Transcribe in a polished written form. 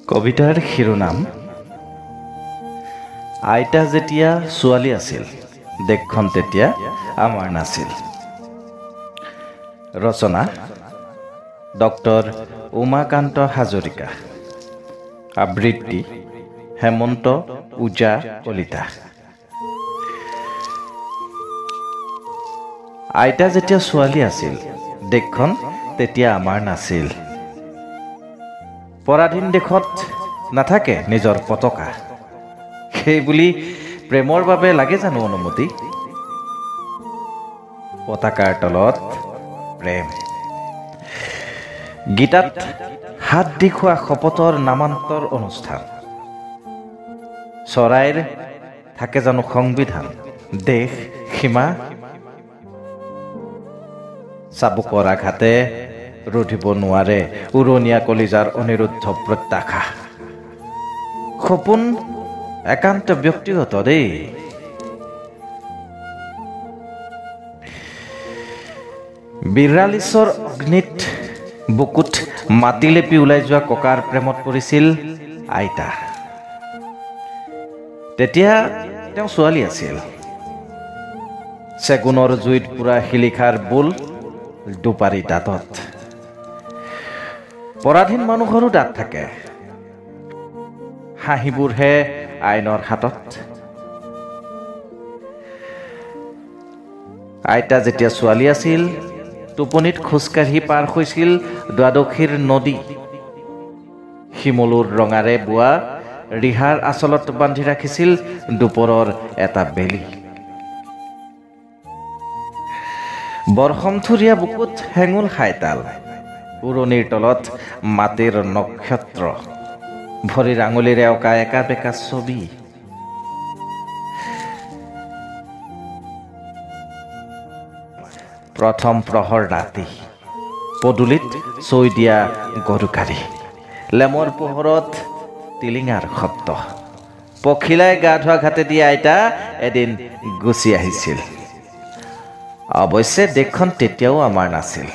কবিতাৰ শিৰোনাম আইতা যেতিয়া ছোৱালী আছিল দেশখন তেতিয়া আমাৰ নাছিল। ৰচনা ডক্টৰ উমাকান্ত হাজৰিকা, আবৃত্তি হেমন্ত ওজা কলিতা। আইতা যেতিয়া ছোৱালী আছিল দেশখন তেতিয়া আমাৰ নাছিল। পৰাধীন দেশত নাথাকে নিজৰ পতাকা, সেই বুলি প্ৰেমৰ বাবে লাগে জানো অনুমতি? পতাকাৰ তলত প্ৰেম। গীতাত হাত দি খোৱা শপতৰ নামান্তৰ অনুষ্ঠান। চৰাইৰ থাকে জানো সংবিধান, দেশ সীমা? চাবুকৰ আঘাতে ৰুধিব নোৱাৰে উৰণীয়া কলিজাৰ অনিৰুদ্ধ প্ৰত্যাশা। সপোন একান্ত ব্যক্তিগত দেই। বিৰালিছৰ অগ্নিত বুকুত মাটি লেপি ওলাই যোৱা ককাৰ প্ৰেমত পৰিছিল আইতা। তেতিয়া তেওঁ ছোৱালী আছিল। চেগুনৰ জুইত পুৰা শিলিখাৰ বোল দুপাৰী দাঁতত। পৰাধীন মানুহৰো দাঁত থাকে, হাঁহিবোৰহে আইনৰ হাতত। আইতা যেতিয়া ছোৱালী আছিল টোপনিত খোজকাঢ়ি পাৰ হৈছিল দ্বাদশীৰ নদী। শিমলুৰ ৰঙাৰে বোৱা ৰিহাৰ আচলত বান্ধি ৰাখিছিল দুপৰৰ এটা বেলি। বৰষমথুৰীয়া বুকুত হেঙুল খাইতাল, উৰণিৰ তলত মাটিৰ নক্ষত্ৰ, ভৰিৰ আঙুলিৰে অঁকা একা বেকা ছবি। প্ৰথম প্ৰহৰ ৰাতি, পদূলিত চৈ দিয়া গৰুকাৰী, লেমৰ পোহৰত টিলিঙাৰ শব্দ। পখিলাই গা ধোৱা ঘাটে দি আইতা এদিন গুচি আহিছিল। অৱশ্যে দেশখন তেতিয়াও আমাৰ নাছিল।